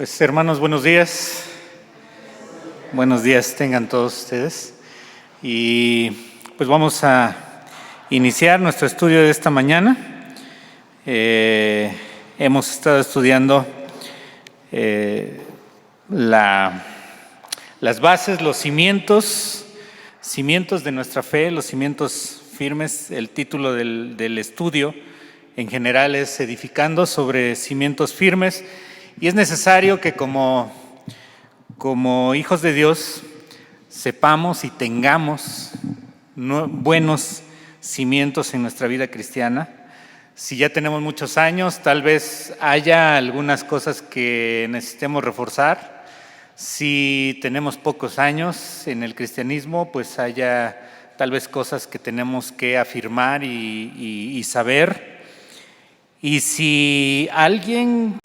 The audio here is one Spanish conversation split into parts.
Pues hermanos, buenos días. Buenos días tengan todos ustedes. Y pues vamos a iniciar nuestro estudio de esta mañana. Hemos estado estudiando las bases, los cimientos de nuestra fe, los cimientos firmes. El título del estudio en general es Edificando sobre cimientos firmes. Y es necesario que como hijos de Dios sepamos y tengamos buenos cimientos en nuestra vida cristiana. Si ya tenemos muchos años, tal vez haya algunas cosas que necesitemos reforzar. Si tenemos pocos años en el cristianismo, pues haya tal vez cosas que tenemos que afirmar y saber. Y si alguien,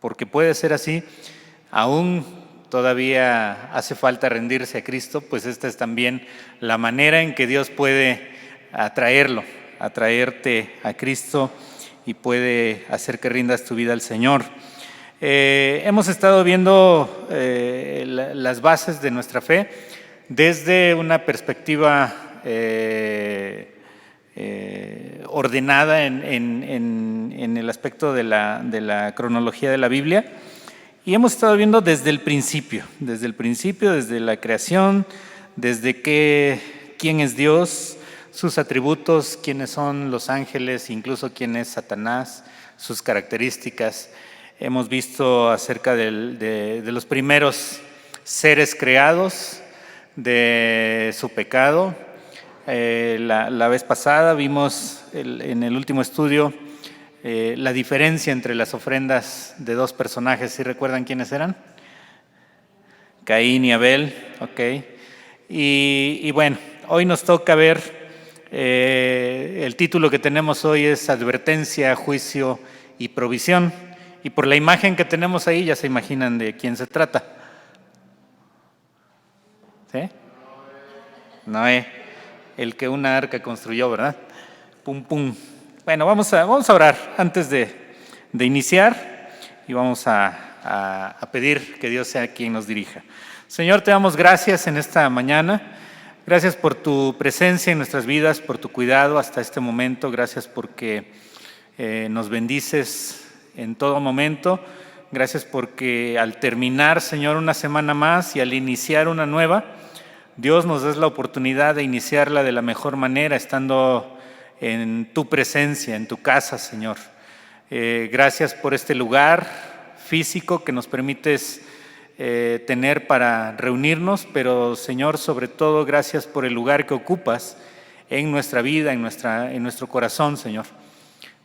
porque puede ser así, aún todavía hace falta rendirse a Cristo, pues esta es también la manera en que Dios puede atraerte a Cristo y puede hacer que rindas tu vida al Señor. Hemos estado viendo las bases de nuestra fe desde una perspectiva ordenada en el aspecto de la cronología de la Biblia, y hemos estado viendo desde el principio, desde la creación, desde quién es Dios, sus atributos, quiénes son los ángeles, incluso quién es Satanás, sus características. Hemos visto acerca de los primeros seres creados, de su pecado. La vez pasada vimos en el último estudio la diferencia entre las ofrendas de dos personajes. ¿Sí recuerdan quiénes eran? Caín y Abel. Ok. Y bueno, hoy nos toca ver, el título que tenemos hoy es Advertencia, Juicio y Provisión. Y por la imagen que tenemos ahí ya se imaginan de quién se trata. ¿Sí? Noé, el que una arca construyó, ¿verdad? Pum, pum. Bueno, vamos a orar antes de iniciar y vamos a pedir que Dios sea quien nos dirija. Señor, te damos gracias en esta mañana. Gracias por tu presencia en nuestras vidas, por tu cuidado hasta este momento. Gracias porque nos bendices en todo momento. Gracias porque al terminar, Señor, una semana más y al iniciar una nueva, Dios nos da la oportunidad de iniciarla de la mejor manera, estando en tu presencia, en tu casa, Señor. Gracias por este lugar físico que nos permites tener para reunirnos, pero, Señor, sobre todo, gracias por el lugar que ocupas en nuestra vida, en nuestro corazón, Señor.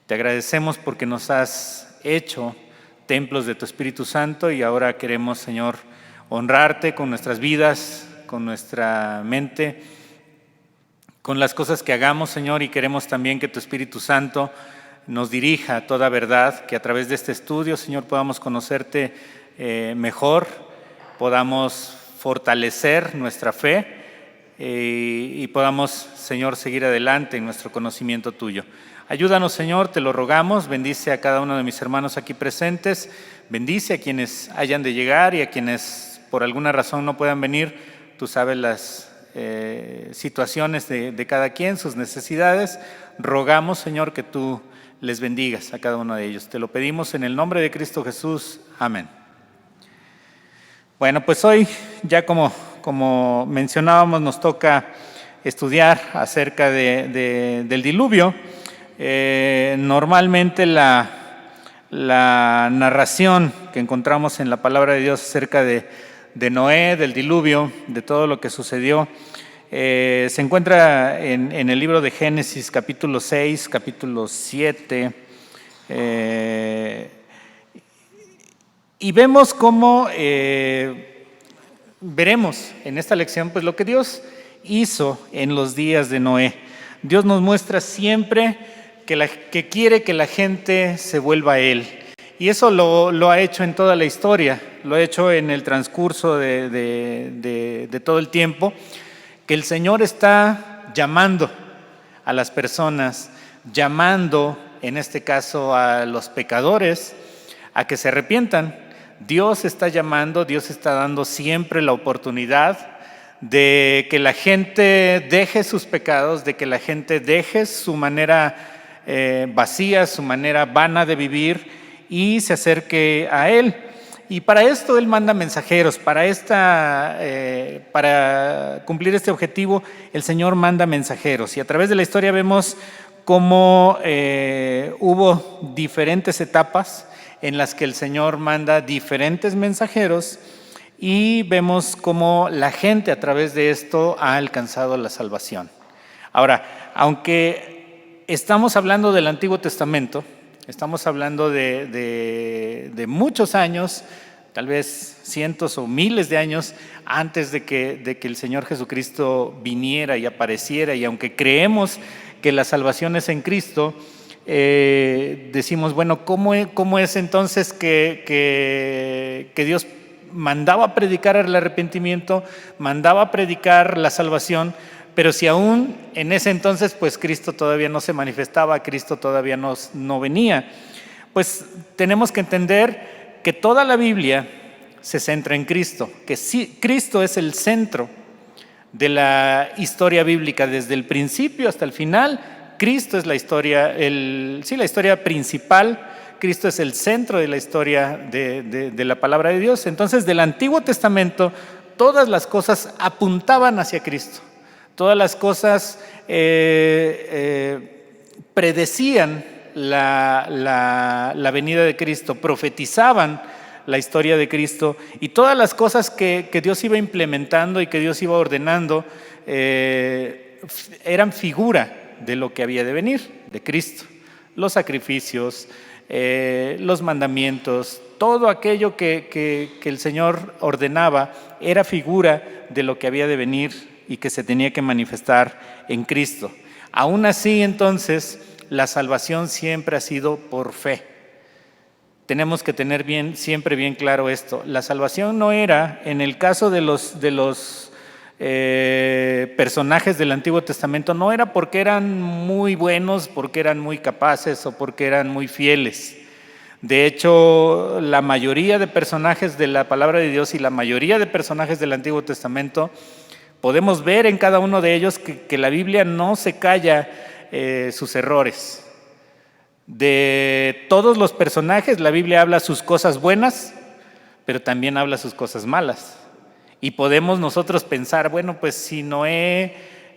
Te agradecemos porque nos has hecho templos de tu Espíritu Santo y ahora queremos, Señor, honrarte con nuestras vidas, con nuestra mente, con las cosas que hagamos, Señor, y queremos también que tu Espíritu Santo nos dirija a toda verdad, que a través de este estudio, Señor, podamos conocerte mejor, podamos fortalecer nuestra fe y podamos, Señor, seguir adelante en nuestro conocimiento tuyo. Ayúdanos, Señor, te lo rogamos. Bendice a cada uno de mis hermanos aquí presentes, bendice a quienes hayan de llegar y a quienes por alguna razón no puedan venir. Tú sabes las situaciones de cada quien, sus necesidades. Rogamos, Señor, que tú les bendigas a cada uno de ellos. Te lo pedimos en el nombre de Cristo Jesús. Amén. Bueno, pues hoy, ya como mencionábamos, nos toca estudiar acerca del diluvio. Normalmente la narración que encontramos en la palabra de Dios acerca de Noé, del diluvio, de todo lo que sucedió, se encuentra en el libro de Génesis, capítulo 6, capítulo 7, y vemos cómo veremos en esta lección pues lo que Dios hizo en los días de Noé. Dios nos muestra siempre que quiere que la gente se vuelva a Él. Y eso lo ha hecho en toda la historia, lo ha hecho en el transcurso de todo el tiempo, que el Señor está llamando a las personas, llamando en este caso a los pecadores, a que se arrepientan. Dios está llamando, Dios está dando siempre la oportunidad de que la gente deje sus pecados, de que la gente deje su manera vacía, su manera vana de vivir y se acerque a Él. Y para esto Él manda mensajeros, para cumplir este objetivo el Señor manda mensajeros. Y a través de la historia vemos cómo hubo diferentes etapas en las que el Señor manda diferentes mensajeros y vemos cómo la gente a través de esto ha alcanzado la salvación. Ahora, aunque estamos hablando del Antiguo Testamento, estamos hablando de muchos años, tal vez cientos o miles de años antes de que el Señor Jesucristo viniera y apareciera, y aunque creemos que la salvación es en Cristo, decimos, bueno, ¿cómo es entonces que Dios mandaba predicar el arrepentimiento, mandaba predicar la salvación, pero si aún en ese entonces pues Cristo todavía no se manifestaba, Cristo todavía no venía? Pues tenemos que entender que toda la Biblia se centra en Cristo, que sí, Cristo es el centro de la historia bíblica desde el principio hasta el final. Cristo es la historia principal. Cristo es el centro de la historia de la palabra de Dios. Entonces, del Antiguo Testamento, todas las cosas apuntaban hacia Cristo. Todas las cosas predecían la venida de Cristo, profetizaban la historia de Cristo, y todas las cosas que Dios iba implementando y que Dios iba ordenando eran figura de lo que había de venir, de Cristo. Los sacrificios, los mandamientos, todo aquello que el Señor ordenaba era figura de lo que había de venir y que se tenía que manifestar en Cristo. Aún así, entonces, la salvación siempre ha sido por fe. Tenemos que tener siempre bien claro esto. La salvación no era, en el caso de los personajes del Antiguo Testamento, no era porque eran muy buenos, porque eran muy capaces o porque eran muy fieles. De hecho, la mayoría de personajes de la palabra de Dios y la mayoría de personajes del Antiguo Testamento, podemos ver en cada uno de ellos que la Biblia no se calla sus errores. De todos los personajes, la Biblia habla sus cosas buenas, pero también habla sus cosas malas. Y podemos nosotros pensar, bueno, pues si Noé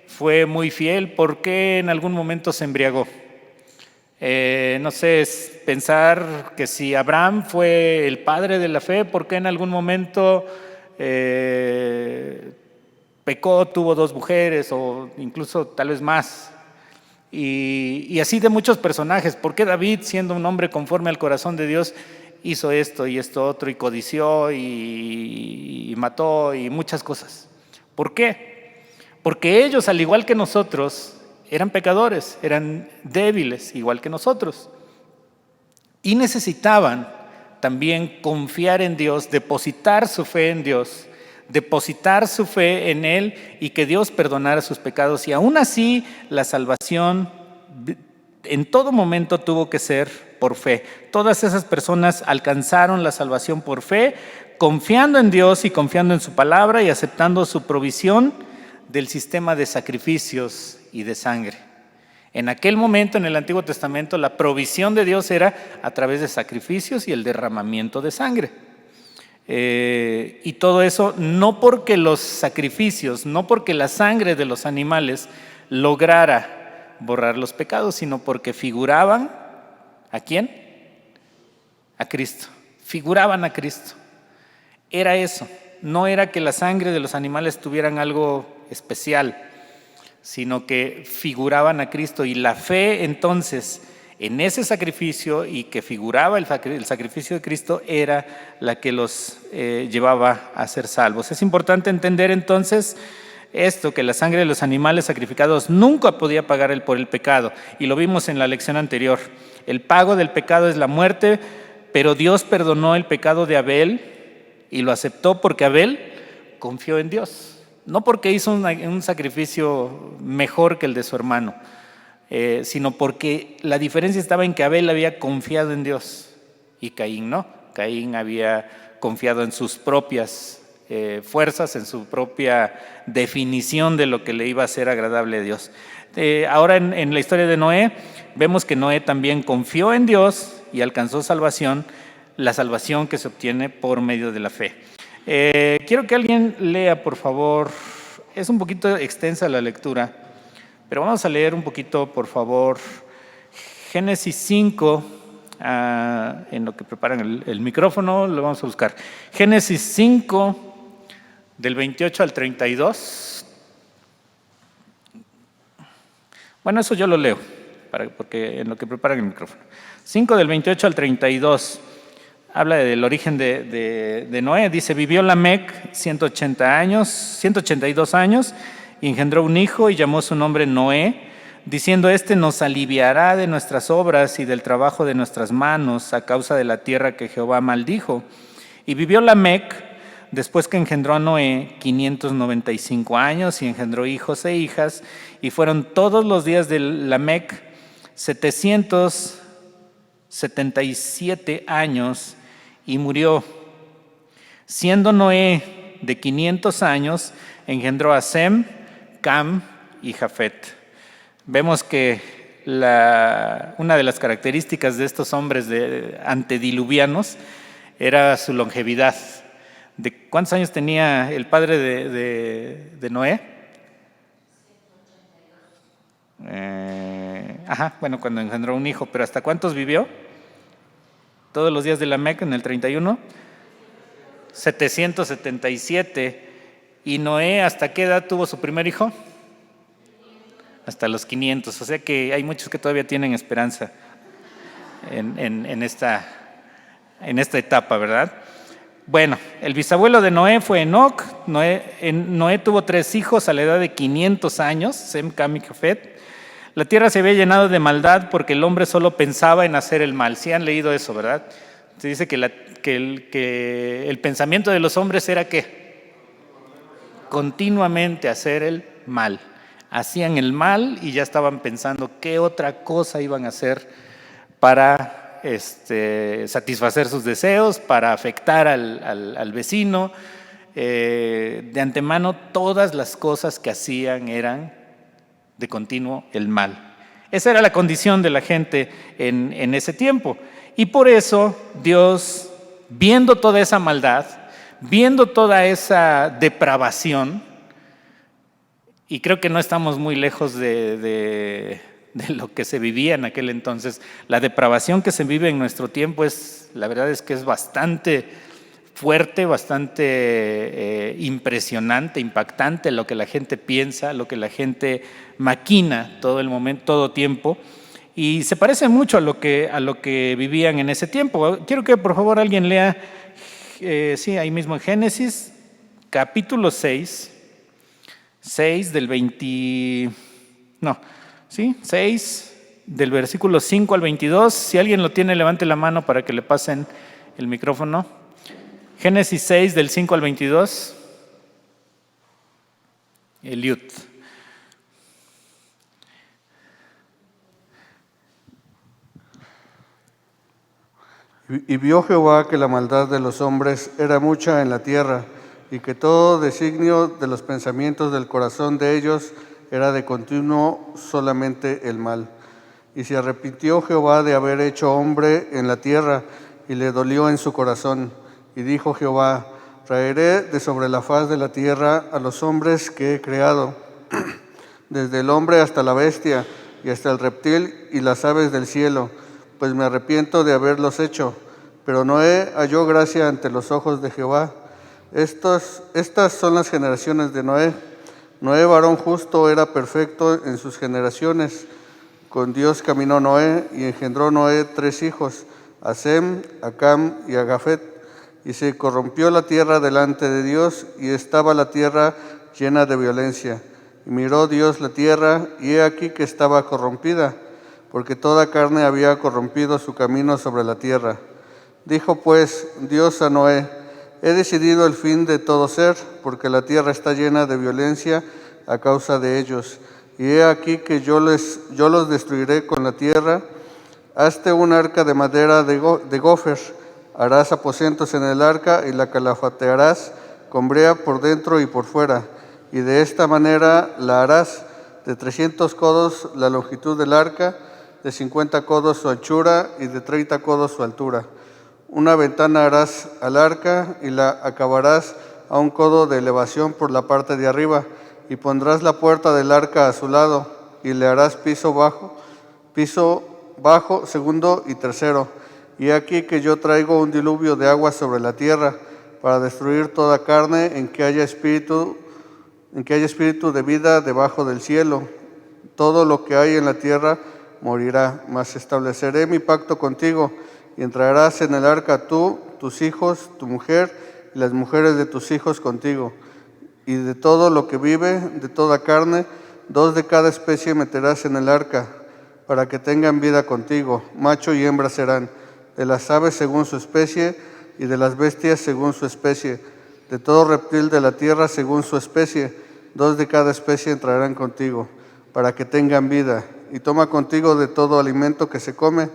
fue muy fiel, ¿por qué en algún momento se embriagó? No sé, es pensar que si Abraham fue el padre de la fe, ¿por qué en algún momento pecó, tuvo 2 mujeres o incluso tal vez más? Y así de muchos personajes. ¿Por qué David, siendo un hombre conforme al corazón de Dios, hizo esto y esto otro, y codició y mató y muchas cosas? ¿Por qué? Porque ellos, al igual que nosotros, eran pecadores, eran débiles, igual que nosotros. Y necesitaban también confiar en Dios, depositar su fe en Dios, depositar su fe en Él y que Dios perdonara sus pecados. Y aún así, la salvación en todo momento tuvo que ser por fe. Todas esas personas alcanzaron la salvación por fe, confiando en Dios y confiando en su palabra y aceptando su provisión del sistema de sacrificios y de sangre. En aquel momento, en el Antiguo Testamento, la provisión de Dios era a través de sacrificios y el derramamiento de sangre. Y todo eso no porque los sacrificios, no porque la sangre de los animales lograra borrar los pecados, sino porque figuraban ¿a quién? A Cristo. Figuraban a Cristo. Era eso. No era que la sangre de los animales tuvieran algo especial, sino que figuraban a Cristo. Y la fe entonces en ese sacrificio, y que figuraba el sacrificio de Cristo, era la que los llevaba a ser salvos. Es importante entender entonces esto, que la sangre de los animales sacrificados nunca podía pagar por el pecado, y lo vimos en la lección anterior. El pago del pecado es la muerte, pero Dios perdonó el pecado de Abel y lo aceptó porque Abel confió en Dios, no porque hizo un sacrificio mejor que el de su hermano, sino porque la diferencia estaba en que Abel había confiado en Dios y Caín no. Caín había confiado en sus propias fuerzas, en su propia definición de lo que le iba a ser agradable a Dios. Ahora en la historia de Noé, vemos que Noé también confió en Dios y alcanzó salvación, la salvación que se obtiene por medio de la fe. Quiero que alguien lea, por favor. Es un poquito extensa la lectura, pero vamos a leer un poquito, por favor, Génesis 5, en lo que preparan el micrófono, lo vamos a buscar. Génesis 5, del 28 al 32. Bueno, eso yo lo leo, porque en lo que preparan el micrófono. 5 del 28 al 32. Habla del origen de Noé. Dice, vivió Lamec 182 años, y engendró un hijo y llamó su nombre Noé, diciendo, este nos aliviará de nuestras obras y del trabajo de nuestras manos a causa de la tierra que Jehová maldijo. Y vivió Lamec, después que engendró a Noé, 595 años, y engendró hijos e hijas, y fueron todos los días de Lamec 777 años, y murió. Siendo Noé de 500 años, engendró a Sem, Cam y Jafet. Vemos que una de las características de estos hombres antediluvianos era su longevidad. ¿De cuántos años tenía el padre de Noé? Bueno, cuando engendró un hijo, pero ¿hasta cuántos vivió? Todos los días de Lamec en el 31, 777. ¿Y Noé hasta qué edad tuvo su primer hijo? Hasta los 500. O sea que hay muchos que todavía tienen esperanza en esta etapa, ¿verdad? Bueno, el bisabuelo de Noé fue Enoc. Noé tuvo 3 hijos a la edad de 500 años, Sem, Cam y Jafet. La tierra se había llenado de maldad porque el hombre solo pensaba en hacer el mal. ¿Sí han leído eso, verdad? Se dice que el pensamiento de los hombres era ¿qué? Continuamente hacer el mal. Hacían el mal y ya estaban pensando qué otra cosa iban a hacer para satisfacer sus deseos, para afectar al vecino. De antemano, todas las cosas que hacían eran de continuo el mal. Esa era la condición de la gente en ese tiempo. Y por eso Dios, viendo toda esa maldad, viendo toda esa depravación, y creo que no estamos muy lejos de lo que se vivía en aquel entonces, la depravación que se vive en nuestro tiempo la verdad es que es bastante fuerte, bastante impresionante, impactante lo que la gente piensa, lo que la gente maquina todo el momento, todo tiempo, y se parece mucho a lo que vivían en ese tiempo. Quiero que por favor alguien lea, ahí mismo en Génesis, capítulo 6 del 6 del versículo 5 al 22. Si alguien lo tiene, levante la mano para que le pasen el micrófono. Génesis 6 del 5 al 22. Eliud. Y vio Jehová que la maldad de los hombres era mucha en la tierra, y que todo designio de los pensamientos del corazón de ellos era de continuo solamente el mal. Y se arrepintió Jehová de haber hecho hombre en la tierra, y le dolió en su corazón. Y dijo Jehová, traeré de sobre la faz de la tierra a los hombres que he creado, desde el hombre hasta la bestia, y hasta el reptil y las aves del cielo, pues me arrepiento de haberlos hecho. Pero Noé halló gracia ante los ojos de Jehová. Estas son las generaciones de Noé. Noé, varón justo, era perfecto en sus generaciones. Con Dios caminó Noé, y engendró Noé 3 hijos, a Sem, a Cam y a Jafet. Y se corrompió la tierra delante de Dios, y estaba la tierra llena de violencia. Y miró Dios la tierra, y he aquí que estaba corrompida, porque toda carne había corrompido su camino sobre la tierra. Dijo pues Dios a Noé, he decidido el fin de todo ser, porque la tierra está llena de violencia a causa de ellos. Y he aquí que yo los destruiré con la tierra, Hazte un arca de madera de gofer, harás aposentos en el arca y la calafatearás con brea por dentro y por fuera, y de esta manera la harás: de 300 codos la longitud del arca, de 50 codos su anchura y de 30 codos su altura. Una ventana harás al arca y la acabarás a 1 codo de elevación por la parte de arriba, y pondrás la puerta del arca a su lado, y le harás piso bajo, segundo y tercero. Y aquí que yo traigo un diluvio de agua sobre la tierra, para destruir toda carne en que haya espíritu de vida debajo del cielo. Todo lo que hay en la tierra morirá, mas estableceré mi pacto contigo, y entrarás en el arca tú, tus hijos, tu mujer, y las mujeres de tus hijos contigo. Y de todo lo que vive, de toda carne, 2 de cada especie meterás en el arca, para que tengan vida contigo, macho y hembra serán, de las aves según su especie, y de las bestias según su especie, de todo reptil de la tierra según su especie, 2 de cada especie entrarán contigo, para que tengan vida. Y toma contigo de todo alimento que se come,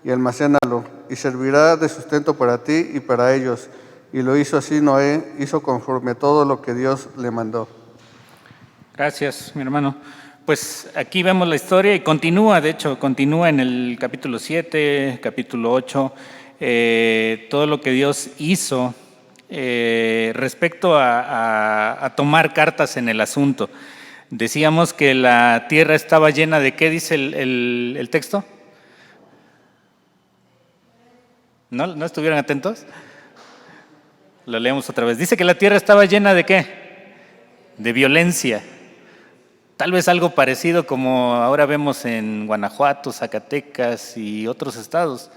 y almacénalo, y servirá de sustento para ti y para ellos. Y lo hizo así Noé, hizo conforme a todo lo que Dios le mandó. Gracias, mi hermano. Pues aquí vemos la historia y continúa en el capítulo 7, capítulo 8, todo lo que Dios hizo respecto a tomar cartas en el asunto. Decíamos que la tierra estaba llena de ¿qué dice el texto? ¿No estuvieron atentos? Lo leemos otra vez. Dice que la tierra estaba llena ¿de qué? De violencia. Tal vez algo parecido como ahora vemos en Guanajuato, Zacatecas y otros estados.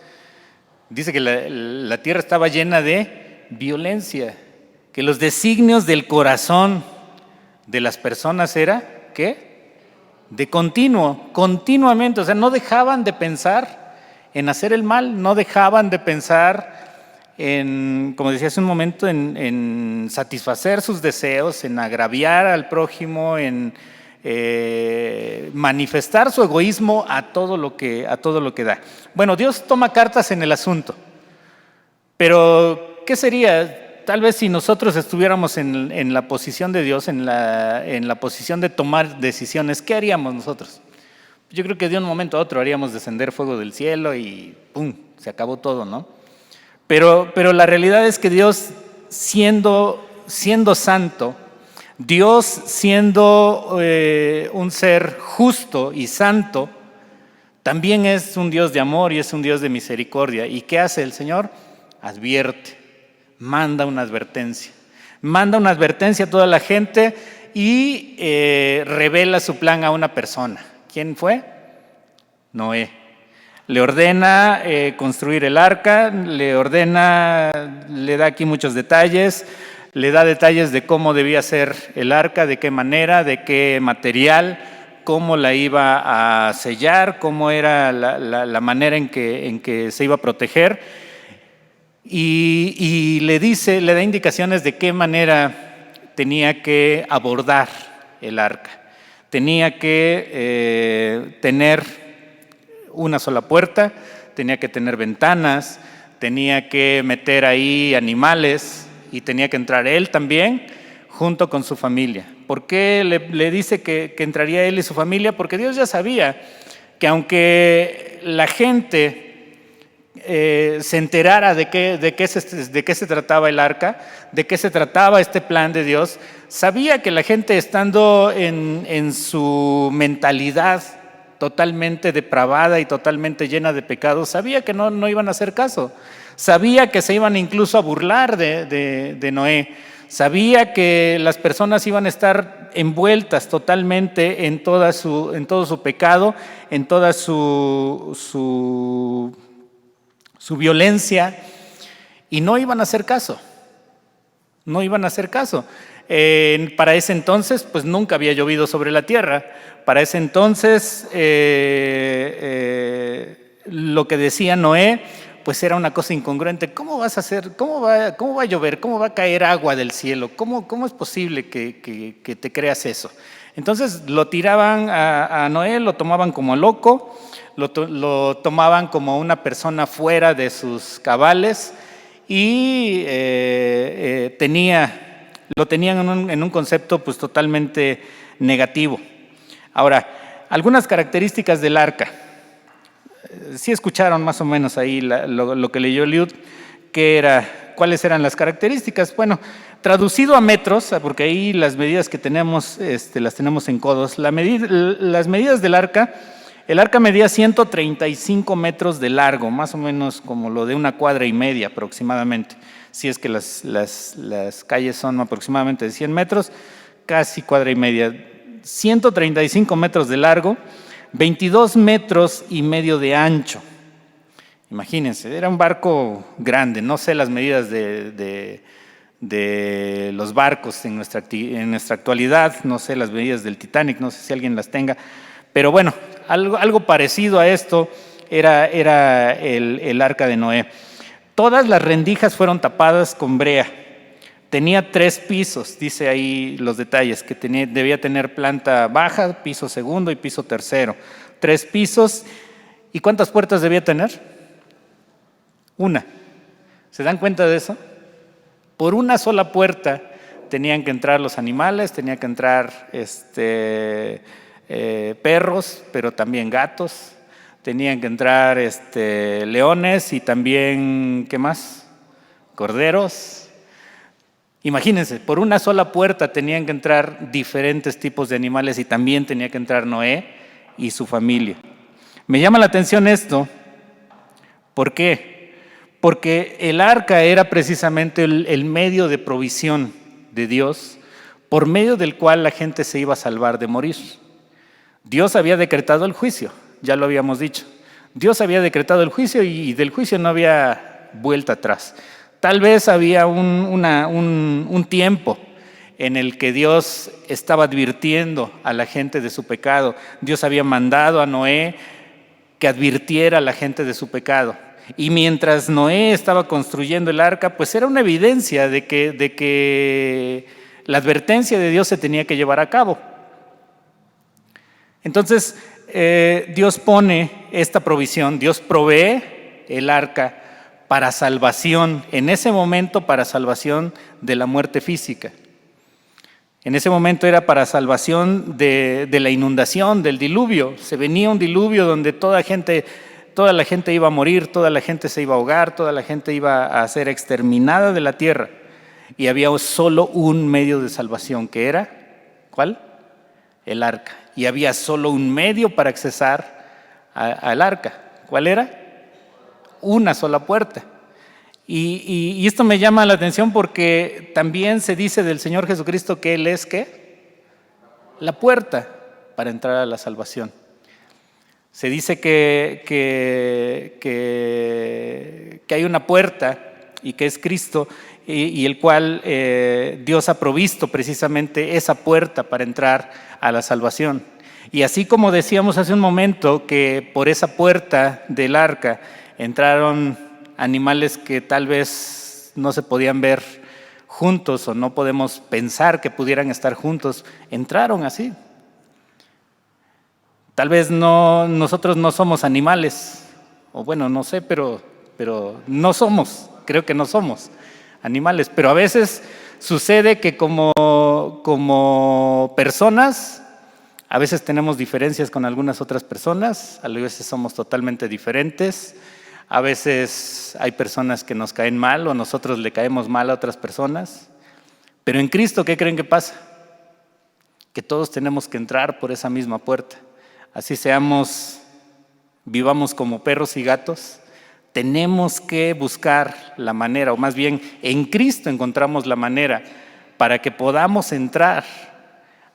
Dice que la tierra estaba llena de violencia, que los designios del corazón de las personas era, ¿qué? De continuamente, o sea, no dejaban de pensar en hacer el mal, no dejaban de pensar en, como decía hace un momento, en satisfacer sus deseos, en agraviar al prójimo, en manifestar su egoísmo a todo lo que da. Bueno, Dios toma cartas en el asunto, pero ¿qué sería? Tal vez si nosotros estuviéramos en la posición de Dios, en la posición de tomar decisiones, ¿qué haríamos nosotros? Yo creo que de un momento a otro haríamos descender fuego del cielo y ¡pum!, se acabó todo, ¿no? Pero la realidad es que Dios, siendo santo, Dios siendo un ser justo y santo, también es un Dios de amor y es un Dios de misericordia. ¿Y qué hace el Señor? Advierte, manda una advertencia a toda la gente y revela su plan a una persona. ¿Quién fue? Noé. Le ordena construir el arca, le da aquí muchos detalles. Le da detalles de cómo debía ser el arca, de qué manera, de qué material, cómo la iba a sellar, cómo era la manera en que se iba a proteger. Y le da indicaciones de qué manera tenía que abordar el arca. Tenía que tener una sola puerta, tenía que tener ventanas, tenía que meter ahí animales, y tenía que entrar él también junto con su familia. ¿Por qué le dice que entraría él y su familia? Porque Dios ya sabía que aunque la gente se enterara de qué se trataba el arca, de qué se trataba este plan de Dios, sabía que la gente, estando en su mentalidad totalmente depravada y totalmente llena de pecados, sabía que no iban a hacer caso. Sabía que se iban incluso a burlar de Noé. Sabía que las personas iban a estar envueltas totalmente en todo su pecado, en toda su violencia, y no iban a hacer caso. No iban a hacer caso. Para ese entonces, pues nunca había llovido sobre la tierra. Para ese entonces, lo que decía Noé, pues era una cosa incongruente. ¿Cómo vas a hacer? ¿Cómo va a llover? ¿Cómo va a caer agua del cielo? ¿Cómo es posible que te creas eso? Entonces lo tiraban a Noé, lo tomaban como loco, lo tomaban como una persona fuera de sus cabales y lo tenían en un concepto pues totalmente negativo. Ahora, algunas características del arca. Sí escucharon más o menos ahí lo que leyó Liud, cuáles eran las características. Bueno, traducido a metros, porque ahí las medidas que tenemos las tenemos en codos. Las medidas del arca, el arca medía 135 metros de largo, más o menos como lo de 1,5 cuadras aproximadamente. Si es que las calles son aproximadamente de 100 metros, casi 1,5 cuadras. 135 metros de largo, 22 metros y medio de ancho. Imagínense, era un barco grande. No sé las medidas de los barcos en nuestra actualidad, no sé las medidas del Titanic, no sé si alguien las tenga, pero bueno, algo parecido a esto era el arca de Noé. Todas las rendijas fueron tapadas con brea. Tenía 3 pisos, dice ahí los detalles, que debía tener planta baja, piso segundo y piso tercero. 3 pisos. ¿Y cuántas puertas debía tener? 1. ¿Se dan cuenta de eso? Por una sola puerta tenían que entrar los animales, tenían que entrar perros, pero también gatos, tenían que entrar leones y también, ¿qué más? Corderos. Imagínense, por una sola puerta tenían que entrar diferentes tipos de animales y también tenía que entrar Noé y su familia. Me llama la atención esto. ¿Por qué? Porque el arca era precisamente el medio de provisión de Dios por medio del cual la gente se iba a salvar de morir. Dios había decretado el juicio, ya lo habíamos dicho. Dios había decretado el juicio y del juicio no había vuelta atrás. Tal vez había un tiempo en el que Dios estaba advirtiendo a la gente de su pecado. Dios había mandado a Noé que advirtiera a la gente de su pecado. Y mientras Noé estaba construyendo el arca, pues era una evidencia de que la advertencia de Dios se tenía que llevar a cabo. Entonces, Dios pone esta provisión, Dios provee el arca para salvación, en ese momento para salvación de la muerte física. En ese momento era para salvación de la inundación, del diluvio. Se venía un diluvio donde toda la gente iba a morir, toda la gente se iba a ahogar, toda la gente iba a ser exterminada de la tierra. Y había solo un medio de salvación, que era, ¿cuál? El arca. Y había solo un medio para accesar al arca. ¿Cuál era? Una sola puerta. Y esto me llama la atención porque también se dice del Señor Jesucristo que Él es, ¿qué? La puerta para entrar a la salvación. Se dice que hay una puerta y que es Cristo y el cual Dios ha provisto precisamente esa puerta para entrar a la salvación. Y así como decíamos hace un momento que por esa puerta del arca entraron animales que tal vez no se podían ver juntos o no podemos pensar que pudieran estar juntos, entraron así. Tal vez nosotros no somos animales, o bueno, no sé, pero no somos, creo que no somos animales, pero a veces sucede que como personas, a veces tenemos diferencias con algunas otras personas, a veces somos totalmente diferentes, a veces hay personas que nos caen mal o nosotros le caemos mal a otras personas, pero en Cristo, ¿qué creen que pasa? Que todos tenemos que entrar por esa misma puerta. Así vivamos como perros y gatos, tenemos que buscar la manera, o más bien en Cristo encontramos la manera para que podamos entrar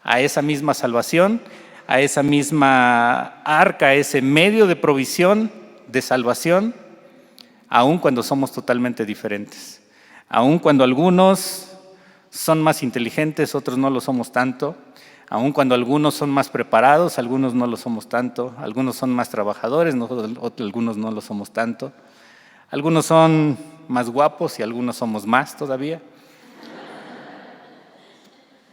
a esa misma salvación, a esa misma arca, a ese medio de provisión, de salvación, aun cuando somos totalmente diferentes. Aun cuando algunos son más inteligentes, otros no lo somos tanto. Aun cuando algunos son más preparados, algunos no lo somos tanto. Algunos son más trabajadores, algunos no lo somos tanto. Algunos son más guapos y algunos somos más todavía.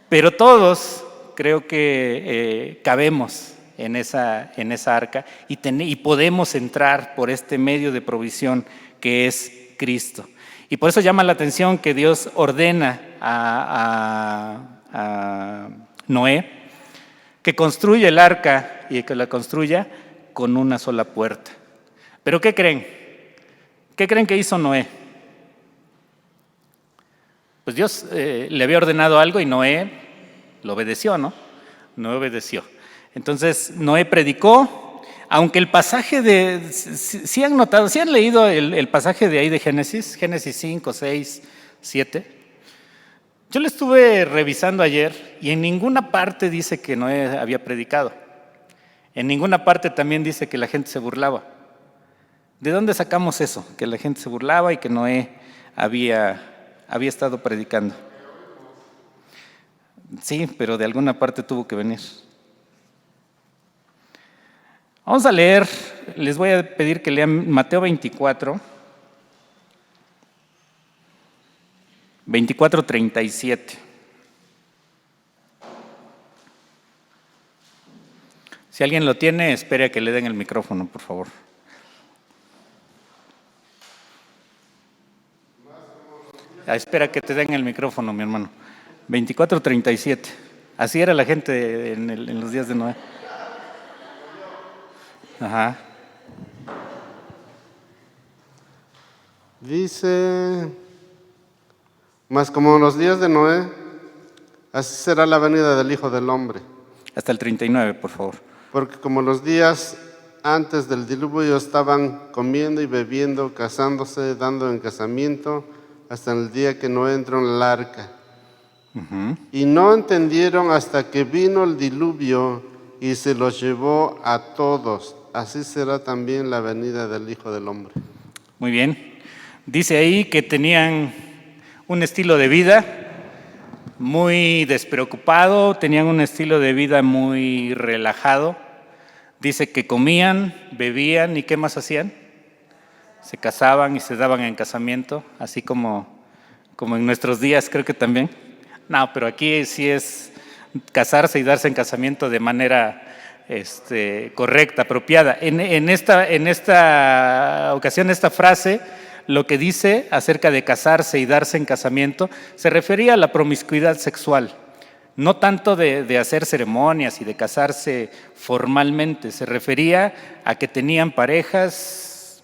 Pero todos creo que cabemos en esa arca y podemos entrar por este medio de provisión que es Cristo. Y por eso llama la atención que Dios ordena a Noé que construya el arca y que la construya con una sola puerta. ¿Pero qué creen? ¿Qué creen que hizo Noé? Pues Dios le había ordenado algo y Noé lo obedeció, ¿no? Noé obedeció. Entonces Noé predicó, aunque el pasaje ¿sí han notado, sí han leído el pasaje de ahí de Génesis 5, 6, 7? Yo lo estuve revisando ayer y en ninguna parte dice que Noé había predicado. En ninguna parte también dice que la gente se burlaba. ¿De dónde sacamos eso? Que la gente se burlaba y que Noé había estado predicando. Sí, pero de alguna parte tuvo que venir. Vamos a leer, les voy a pedir que lean Mateo 24, 37. Si alguien lo tiene, espere a que le den el micrófono, por favor. Espera que te den el micrófono, mi hermano. 24:37. Así era la gente en los días de Noé. Ajá. Dice, mas como en los días de Noé, así será la venida del Hijo del Hombre. Hasta el 39, por favor. Porque como los días antes del diluvio estaban comiendo y bebiendo, casándose, dando en casamiento, hasta el día que Noé entró en el arca. Y no entendieron hasta que vino el diluvio y se los llevó a todos. Así será también la venida del Hijo del Hombre. Muy bien. Dice ahí que tenían un estilo de vida muy despreocupado, tenían un estilo de vida muy relajado. Dice que comían, bebían y ¿qué más hacían? Se casaban y se daban en casamiento, así como en nuestros días creo que también. No, pero aquí sí es casarse y darse en casamiento de manera correcta, apropiada. En esta ocasión, esta frase, lo que dice acerca de casarse y darse en casamiento, se refería a la promiscuidad sexual. No tanto de hacer ceremonias y de casarse formalmente, se refería a que tenían parejas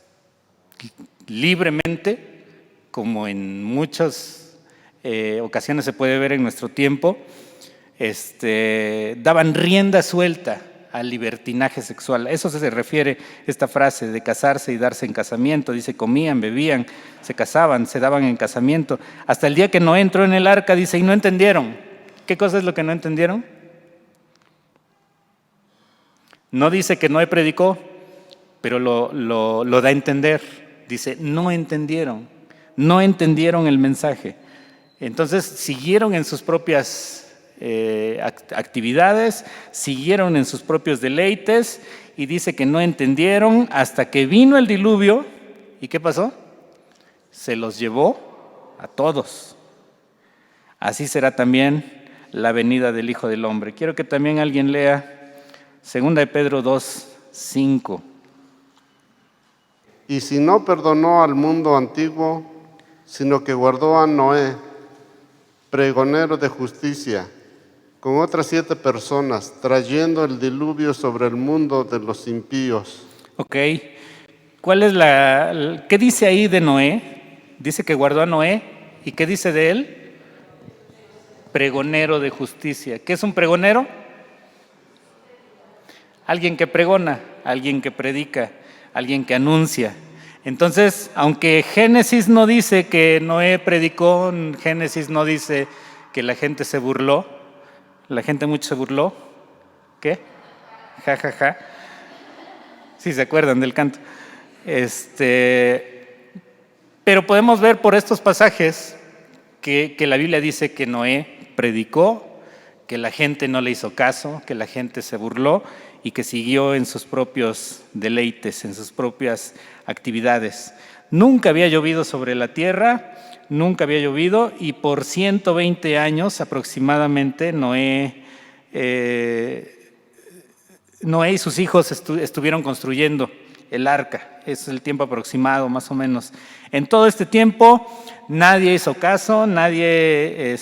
libremente, como en muchas ocasiones se puede ver en nuestro tiempo, daban rienda suelta al libertinaje sexual. A eso se refiere esta frase de casarse y darse en casamiento. Dice, comían, bebían, se casaban, se daban en casamiento. Hasta el día que Noé entró en el arca, dice, y no entendieron. ¿Qué cosa es lo que no entendieron? No dice que Noé predicó, pero lo da a entender. Dice, no entendieron el mensaje. Entonces siguieron en sus propias actividades, siguieron en sus propios deleites y dice que no entendieron hasta que vino el diluvio. ¿Y qué pasó? Se los llevó a todos. Así será también la venida del Hijo del Hombre. Quiero que también alguien lea 2 de Pedro 2:5. Y si no perdonó al mundo antiguo, sino que guardó a Noé, pregonero de justicia, con otras 7 personas, trayendo el diluvio sobre el mundo de los impíos. Ok. ¿Qué dice ahí de Noé? Dice que guardó a Noé. ¿Y qué dice de él? Pregonero de justicia. ¿Qué es un pregonero? Alguien que pregona, alguien que predica, alguien que anuncia. Entonces, aunque Génesis no dice que Noé predicó, Génesis no dice que la gente se burló, la gente mucho se burló. ¿Qué? Ja, ja, ja. Sí, se acuerdan del canto. Pero podemos ver por estos pasajes que la Biblia dice que Noé predicó, que la gente no le hizo caso, que la gente se burló y que siguió en sus propios deleites, en sus propias actividades. Nunca había llovido sobre la tierra, nunca había llovido, y por 120 años aproximadamente Noé y sus hijos estuvieron construyendo el arca. Es el tiempo aproximado, más o menos. En todo este tiempo nadie hizo caso, nadie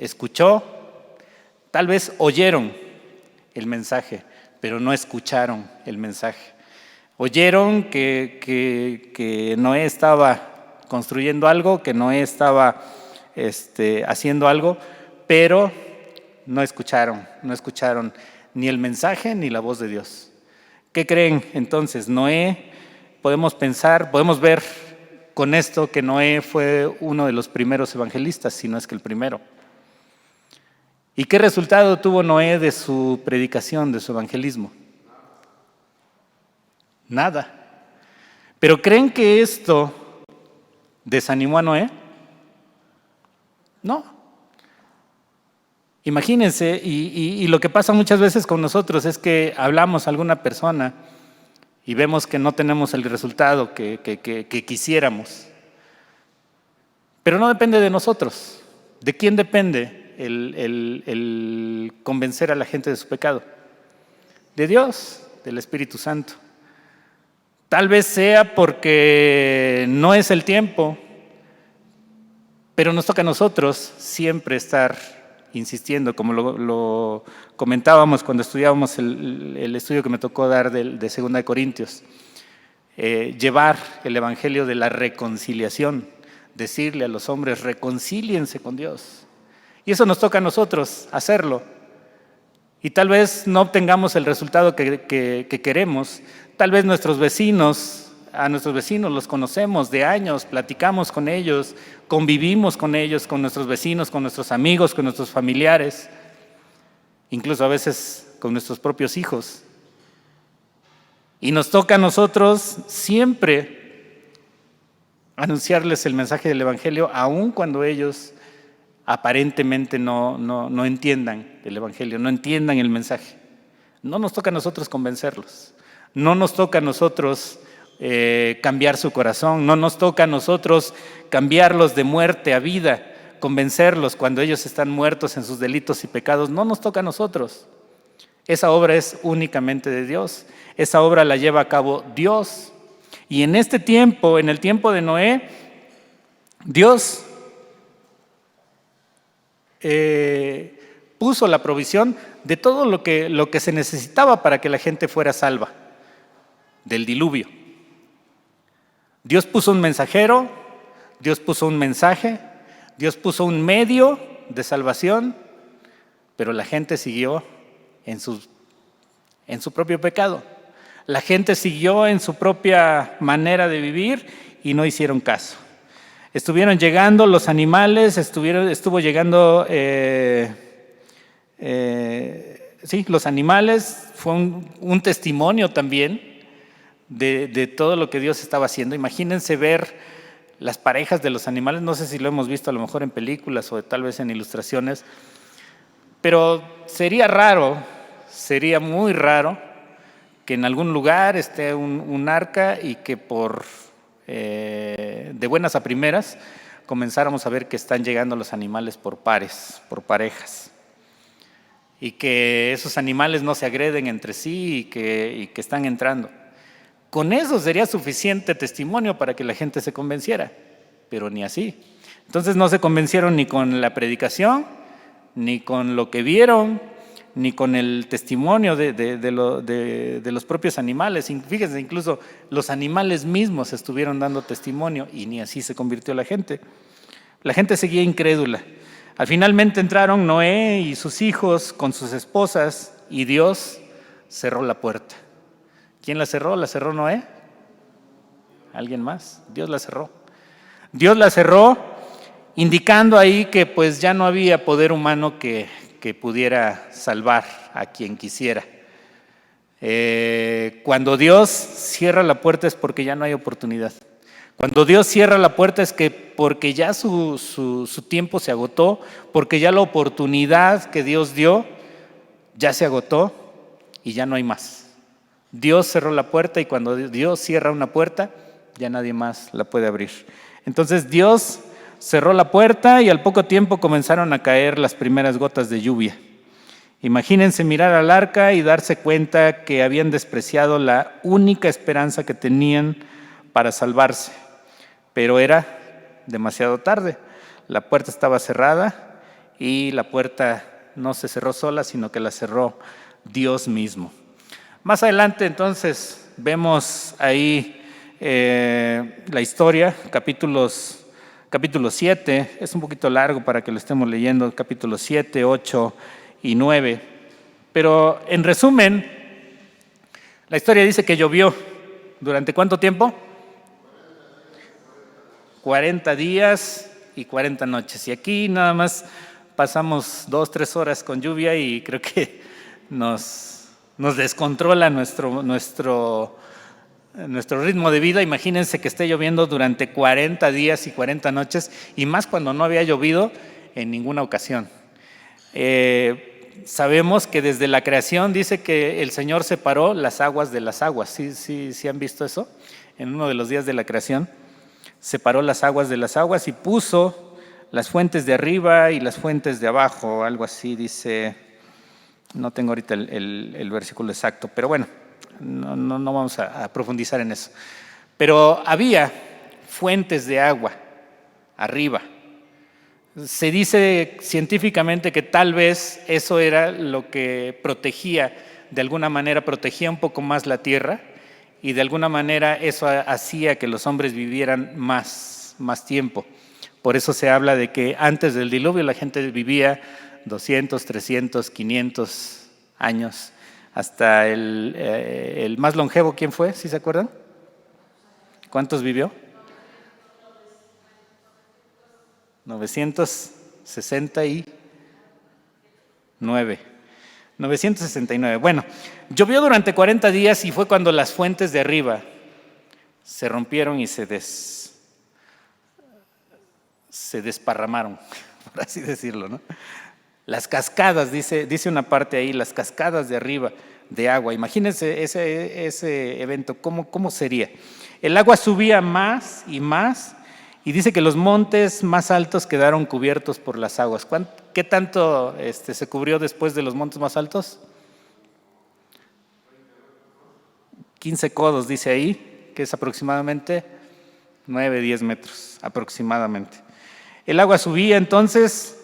escuchó. Tal vez oyeron el mensaje, pero no escucharon el mensaje. Oyeron que Noé estaba construyendo algo, que Noé estaba haciendo algo, pero no escucharon ni el mensaje ni la voz de Dios. ¿Qué creen entonces? Noé, podemos ver con esto que Noé fue uno de los primeros evangelistas, si no es que el primero. ¿Y qué resultado tuvo Noé de su predicación, de su evangelismo? Nada. ¿Pero creen que esto desanimó a Noé? No. Imagínense, y lo que pasa muchas veces con nosotros es que hablamos a alguna persona y vemos que no tenemos el resultado que quisiéramos. Pero no depende de nosotros. ¿De quién depende el convencer a la gente de su pecado? De Dios, del Espíritu Santo. Tal vez sea porque no es el tiempo, pero nos toca a nosotros siempre estar insistiendo, como lo comentábamos cuando estudiábamos el estudio que me tocó dar de 2 de Corintios. Llevar el evangelio de la reconciliación, decirle a los hombres, reconcíliense con Dios. Y eso nos toca a nosotros hacerlo. Y tal vez no obtengamos el resultado que queremos. Tal vez a nuestros vecinos los conocemos de años, platicamos con ellos, convivimos con ellos, con nuestros vecinos, con nuestros amigos, con nuestros familiares, incluso a veces con nuestros propios hijos. Y nos toca a nosotros siempre anunciarles el mensaje del evangelio, aun cuando ellos aparentemente no entiendan el evangelio, no entiendan el mensaje. No nos toca a nosotros convencerlos, no nos toca a nosotros cambiar su corazón, no nos toca a nosotros cambiarlos de muerte a vida, convencerlos cuando ellos están muertos en sus delitos y pecados, no nos toca a nosotros. Esa obra es únicamente de Dios, esa obra la lleva a cabo Dios. Y en este tiempo, en el tiempo de Noé, Dios puso la provisión de todo lo que se necesitaba para que la gente fuera salva del diluvio. Dios puso un mensajero, Dios puso un mensaje, Dios puso un medio de salvación, pero la gente siguió en su propio pecado. La gente siguió en su propia manera de vivir y no hicieron caso. Estuvieron llegando los animales, estuvo llegando los animales, fue un testimonio también de todo lo que Dios estaba haciendo. Imagínense ver las parejas de los animales, no sé si lo hemos visto a lo mejor en películas o tal vez en ilustraciones, pero sería muy raro que en algún lugar esté un arca y que de buenas a primeras comenzáramos a ver que están llegando los animales por pares, por parejas, y que esos animales no se agreden entre sí y que están entrando. Con eso sería suficiente testimonio para que la gente se convenciera, pero ni así. Entonces no se convencieron ni con la predicación, ni con lo que vieron, ni con el testimonio de los propios animales. Fíjense, incluso los animales mismos estuvieron dando testimonio y ni así se convirtió la gente. La gente seguía incrédula. Finalmente entraron Noé y sus hijos con sus esposas y Dios cerró la puerta. ¿Quién la cerró? ¿La cerró Noé? ¿Alguien más? Dios la cerró. Dios la cerró, indicando ahí que pues ya no había poder humano que pudiera salvar a quien quisiera. Cuando Dios cierra la puerta es porque ya no hay oportunidad. Cuando Dios cierra la puerta es porque ya su tiempo se agotó, porque ya la oportunidad que Dios dio ya se agotó y ya no hay más. Dios cerró la puerta y cuando Dios cierra una puerta ya nadie más la puede abrir. Entonces Dios cerró la puerta y al poco tiempo comenzaron a caer las primeras gotas de lluvia. Imagínense mirar al arca y darse cuenta que habían despreciado la única esperanza que tenían para salvarse, pero era demasiado tarde. La puerta estaba cerrada y la puerta no se cerró sola, sino que la cerró Dios mismo. Más adelante entonces vemos ahí la historia, capítulo 7, es un poquito largo para que lo estemos leyendo, capítulos 7, 8 y 9. Pero en resumen, la historia dice que llovió. ¿Durante cuánto tiempo? 40 días y 40 noches. Y aquí nada más pasamos 2-3 horas con lluvia y creo que nos descontrola nuestro ritmo de vida. Imagínense que esté lloviendo durante 40 días y 40 noches, y más cuando no había llovido en ninguna ocasión. Sabemos que desde la creación dice que el Señor separó las aguas de las aguas. ¿Sí han visto eso? En uno de los días de la creación separó las aguas de las aguas y puso las fuentes de arriba y las fuentes de abajo, algo así dice. No tengo ahorita el versículo exacto, pero bueno, no vamos a profundizar en eso. Pero había fuentes de agua arriba. Se dice científicamente que tal vez eso era lo que protegía, de alguna manera protegía un poco más la tierra, y de alguna manera eso hacía que los hombres vivieran más tiempo. Por eso se habla de que antes del diluvio la gente vivía 200, 300, 500 años. Hasta el más longevo, ¿quién fue? ¿Sí se acuerdan? ¿Cuántos vivió? 969. Bueno, llovió durante 40 días y fue cuando las fuentes de arriba se rompieron y se desparramaron, por así decirlo, ¿no? Las cascadas, dice una parte ahí, las cascadas de arriba de agua. Imagínense ese evento, ¿cómo sería? El agua subía más y más, y dice que los montes más altos quedaron cubiertos por las aguas. ¿Qué tanto se cubrió después de los montes más altos? 15 codos, dice ahí, que es aproximadamente 9-10 metros, aproximadamente. El agua subía entonces,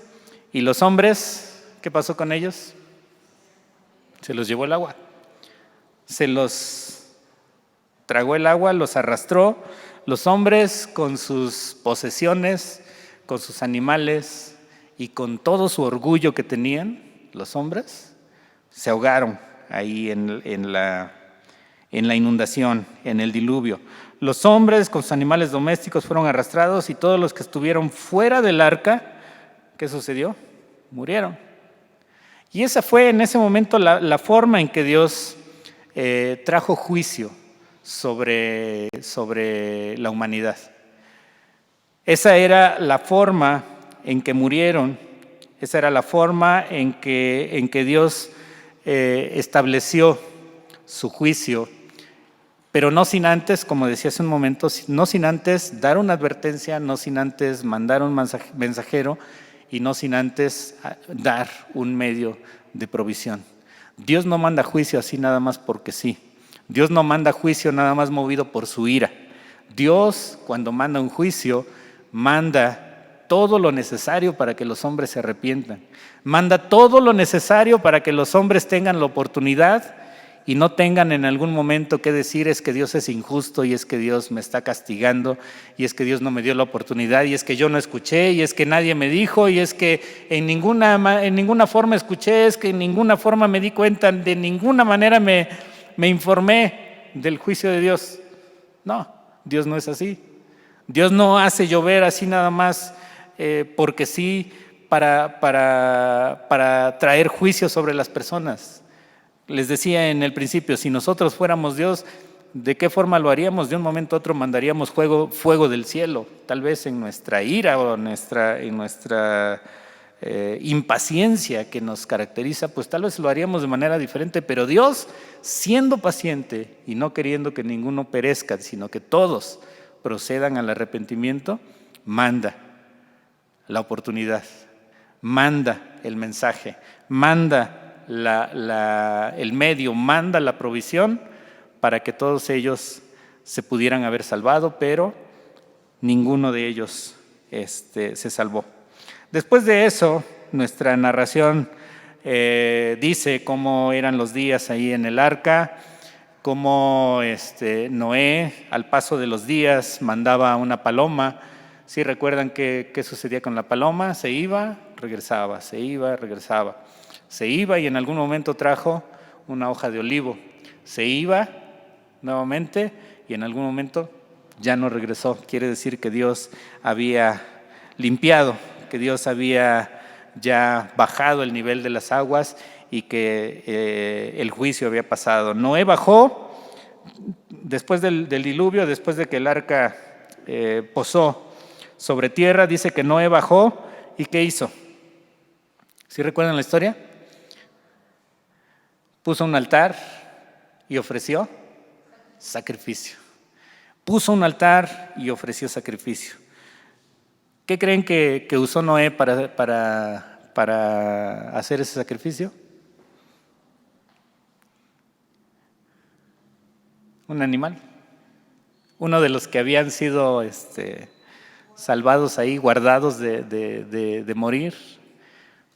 y los hombres, ¿qué pasó con ellos? Se los llevó el agua. Se los tragó el agua, los arrastró. Los hombres con sus posesiones, con sus animales y con todo su orgullo que tenían, los hombres, se ahogaron ahí en la inundación, en el diluvio. Los hombres con sus animales domésticos fueron arrastrados, y todos los que estuvieron fuera del arca, ¿qué sucedió? Murieron. Y esa fue en ese momento la forma en que Dios trajo juicio sobre la humanidad. Esa era la forma en que murieron, esa era la forma en que Dios estableció su juicio, pero no sin antes, como decía hace un momento, no sin antes dar una advertencia, no sin antes mandar un mensajero, y no sin antes dar un medio de provisión. Dios no manda juicio así nada más porque sí. Dios no manda juicio nada más movido por su ira. Dios, cuando manda un juicio, manda todo lo necesario para que los hombres se arrepientan. Manda todo lo necesario para que los hombres tengan la oportunidad y no tengan en algún momento que decir: es que Dios es injusto, y es que Dios me está castigando, y es que Dios no me dio la oportunidad, y es que yo no escuché, y es que nadie me dijo, y es que en ninguna forma escuché, es que en ninguna forma me di cuenta, de ninguna manera me informé del juicio de Dios. No, Dios no es así. Dios no hace llover así nada más porque sí, para traer juicio sobre las personas. Les decía en el principio, si nosotros fuéramos Dios, ¿de qué forma lo haríamos? De un momento a otro mandaríamos fuego del cielo, tal vez en nuestra ira o en nuestra impaciencia que nos caracteriza, pues tal vez lo haríamos de manera diferente. Pero Dios, siendo paciente y no queriendo que ninguno perezca, sino que todos procedan al arrepentimiento, manda la oportunidad, manda el mensaje, manda el medio, manda la provisión para que todos ellos se pudieran haber salvado, pero ninguno de ellos se salvó. Después de eso, nuestra narración dice cómo eran los días ahí en el arca, cómo Noé, al paso de los días, mandaba una paloma. ¿Sí recuerdan qué sucedía con la paloma? Se iba, regresaba, se iba, regresaba. Se iba y en algún momento trajo una hoja de olivo. Se iba nuevamente y en algún momento ya no regresó. Quiere decir que Dios había limpiado, que Dios había ya bajado el nivel de las aguas y que el juicio había pasado. Noé bajó después del diluvio, después de que el arca posó sobre tierra. Dice que Noé bajó y ¿qué hizo? ¿Sí recuerdan la historia? Puso un altar y ofreció sacrificio. Puso un altar y ofreció sacrificio. ¿Qué creen que usó Noé para hacer ese sacrificio? Un animal. Uno de los que habían sido salvados ahí, guardados de morir,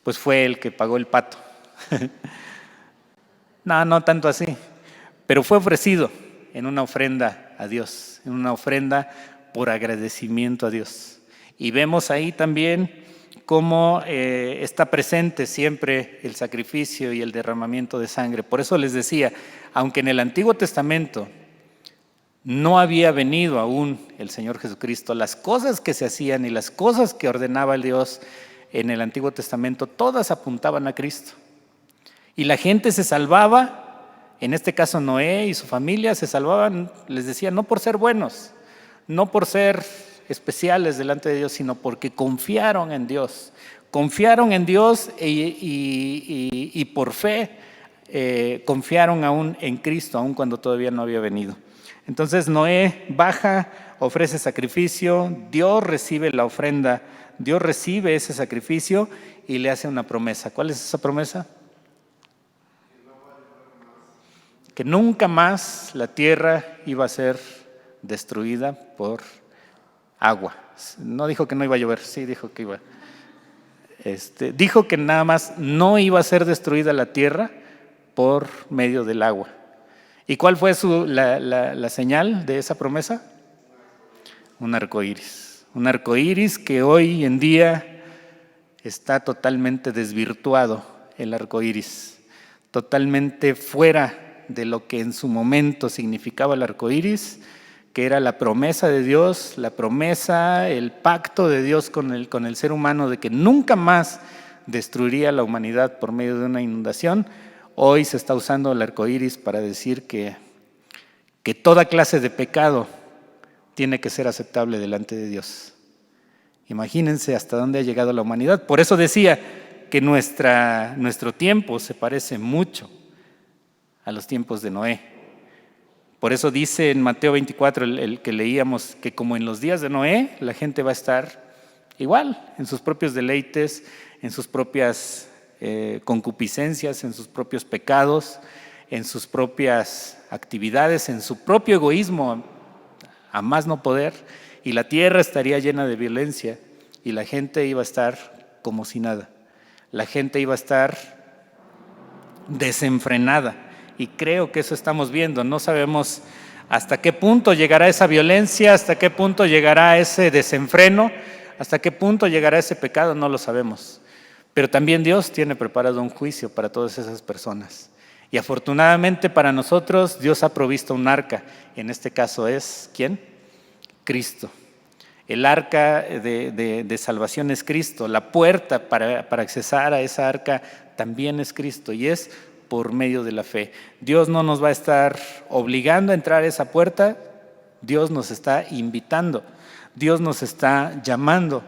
pues fue el que pagó el pato. No tanto así, pero fue ofrecido en una ofrenda a Dios, en una ofrenda por agradecimiento a Dios. Y vemos ahí también cómo está presente siempre el sacrificio y el derramamiento de sangre. Por eso les decía, aunque en el Antiguo Testamento no había venido aún el Señor Jesucristo, las cosas que se hacían y las cosas que ordenaba el Dios en el Antiguo Testamento, todas apuntaban a Cristo. Y la gente se salvaba, en este caso Noé y su familia se salvaban, les decía, no por ser buenos, no por ser especiales delante de Dios, sino porque confiaron en Dios. Confiaron en Dios y por fe confiaron aún en Cristo, aún cuando todavía no había venido. Entonces Noé baja, ofrece sacrificio, Dios recibe la ofrenda, Dios recibe ese sacrificio y le hace una promesa. ¿Cuál es esa promesa? Que nunca más la tierra iba a ser destruida por agua. No dijo que no iba a llover, sí dijo que iba. Dijo que nada más no iba a ser destruida la tierra por medio del agua. ¿Y cuál fue la señal de esa promesa? Un arco iris. Un arco iris que hoy en día está totalmente desvirtuado, el arco iris. Totalmente fuera de lo que en su momento significaba el arco iris, que era la promesa de Dios, la promesa, el pacto de Dios con el ser humano de que nunca más destruiría la humanidad por medio de una inundación. Hoy se está usando el arco iris para decir que toda clase de pecado tiene que ser aceptable delante de Dios. Imagínense hasta dónde ha llegado la humanidad. Por eso decía que nuestro tiempo se parece mucho a los tiempos de Noé. Por eso dice en Mateo 24, el que leíamos, que como en los días de Noé, la gente va a estar igual, en sus propios deleites, en sus propias concupiscencias, en sus propios pecados, en sus propias actividades, en su propio egoísmo, a más no poder, y la tierra estaría llena de violencia, y la gente iba a estar como si nada. La gente iba a estar desenfrenada. Y creo que eso estamos viendo. No sabemos hasta qué punto llegará esa violencia, hasta qué punto llegará ese desenfreno, hasta qué punto llegará ese pecado, no lo sabemos. Pero también Dios tiene preparado un juicio para todas esas personas. Y afortunadamente para nosotros, Dios ha provisto un arca. En este caso es, ¿quién? Cristo. El arca de salvación es Cristo. La puerta para accesar a esa arca también es Cristo. Y es por medio de la fe. Dios no nos va a estar obligando a entrar a esa puerta, Dios nos está invitando, Dios nos está llamando.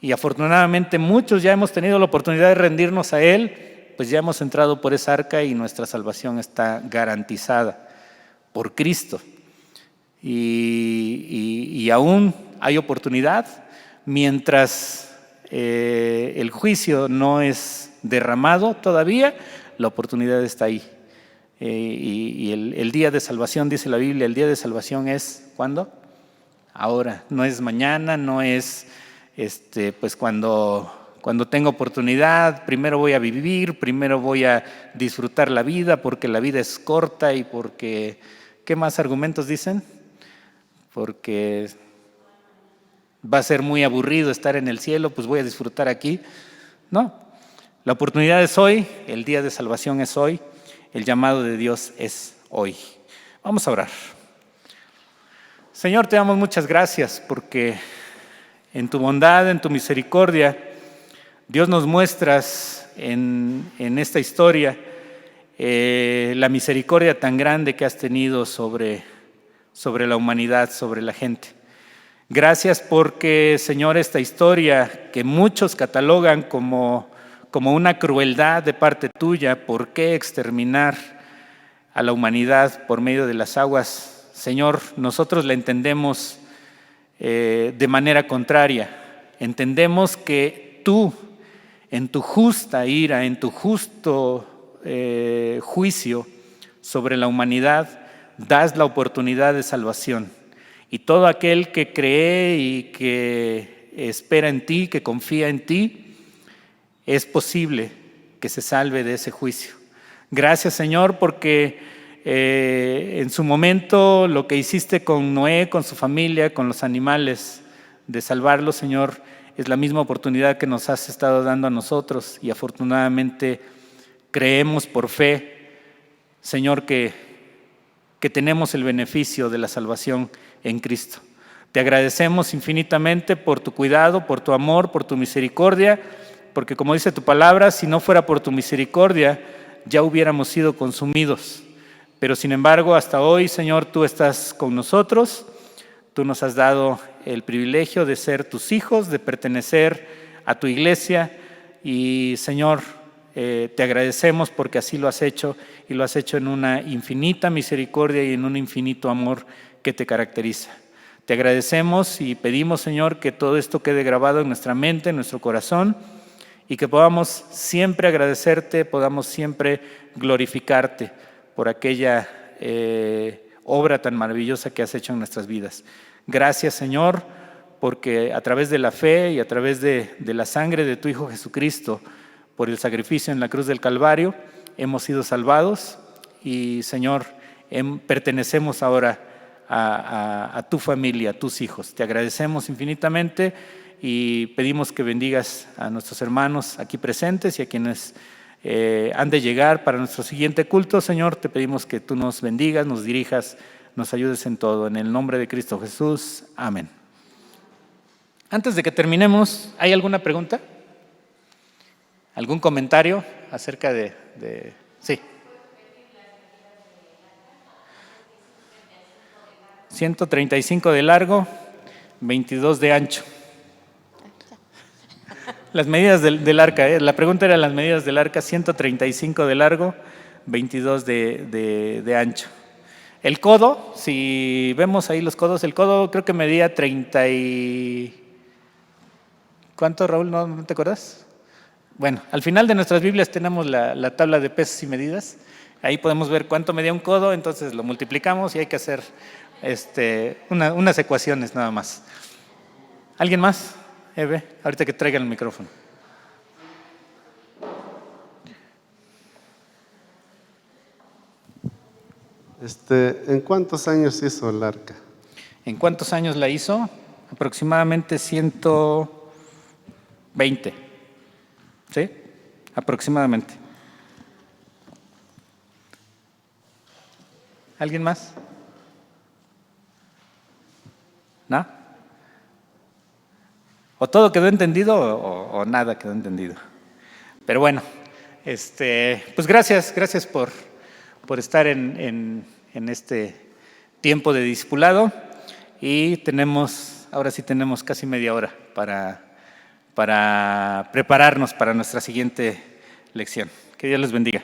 Y afortunadamente muchos ya hemos tenido la oportunidad de rendirnos a Él, pues ya hemos entrado por esa arca y nuestra salvación está garantizada por Cristo. y aún hay oportunidad mientras el juicio no es derramado todavía, la oportunidad está ahí. Y el día de salvación, dice la Biblia, el día de salvación es ¿cuándo? Ahora, no es mañana, no es pues cuando tenga oportunidad, primero voy a vivir, primero voy a disfrutar la vida porque la vida es corta y porque, ¿qué más argumentos dicen? Porque va a ser muy aburrido estar en el cielo, pues voy a disfrutar aquí. No, la oportunidad es hoy, el día de salvación es hoy, el llamado de Dios es hoy. Vamos a orar. Señor, te damos muchas gracias porque en tu bondad, en tu misericordia, Dios nos muestras en esta historia la misericordia tan grande que has tenido sobre la humanidad, sobre la gente. Gracias porque, Señor, esta historia que muchos catalogan como una crueldad de parte tuya, ¿por qué exterminar a la humanidad por medio de las aguas? Señor, nosotros la entendemos de manera contraria. Entendemos que tú, en tu justa ira, en tu justo juicio sobre la humanidad, das la oportunidad de salvación. Y todo aquel que cree y que espera en ti, que confía en ti, es posible que se salve de ese juicio. Gracias, Señor, porque en su momento lo que hiciste con Noé, con su familia, con los animales, de salvarlos, Señor, es la misma oportunidad que nos has estado dando a nosotros y afortunadamente creemos por fe, Señor, que tenemos el beneficio de la salvación en Cristo. Te agradecemos infinitamente por tu cuidado, por tu amor, por tu misericordia, porque como dice tu palabra, si no fuera por tu misericordia, ya hubiéramos sido consumidos. Pero sin embargo, hasta hoy, Señor, tú estás con nosotros, tú nos has dado el privilegio de ser tus hijos, de pertenecer a tu iglesia y, Señor, te agradecemos porque así lo has hecho y lo has hecho en una infinita misericordia y en un infinito amor que te caracteriza. Te agradecemos y pedimos, Señor, que todo esto quede grabado en nuestra mente, en nuestro corazón y que podamos siempre agradecerte, podamos siempre glorificarte por aquella obra tan maravillosa que has hecho en nuestras vidas. Gracias, Señor, porque a través de la fe y a través de la sangre de tu Hijo Jesucristo, por el sacrificio en la cruz del Calvario, hemos sido salvados y, Señor, pertenecemos ahora a tu familia, a tus hijos. Te agradecemos infinitamente y pedimos que bendigas a nuestros hermanos aquí presentes y a quienes han de llegar para nuestro siguiente culto. Señor, te pedimos que tú nos bendigas, nos dirijas, nos ayudes en todo. En el nombre de Cristo Jesús. Amén. Antes de que terminemos, ¿hay alguna pregunta? ¿Algún comentario acerca de... Sí. 135 de largo, 22 de ancho. Las medidas del arca, la pregunta era las medidas del arca, 135 de largo, 22 de ancho. El codo, si vemos ahí los codos, el codo creo que medía 30 y... ¿Cuánto, Raúl? ¿No te acuerdas? Bueno, al final de nuestras Biblias tenemos la tabla de pesos y medidas. Ahí podemos ver cuánto medía un codo, entonces lo multiplicamos y hay que hacer unas ecuaciones nada más. ¿Alguien más? Eve, ahorita que traigan el micrófono. ¿En cuántos años hizo el arca? ¿En cuántos años la hizo? Aproximadamente 120. ¿Sí? Aproximadamente. ¿Alguien más? ¿No? O todo quedó entendido o nada quedó entendido. Pero bueno, pues gracias por estar en este tiempo de discipulado y ahora sí tenemos casi media hora para prepararnos para nuestra siguiente lección. Que Dios les bendiga.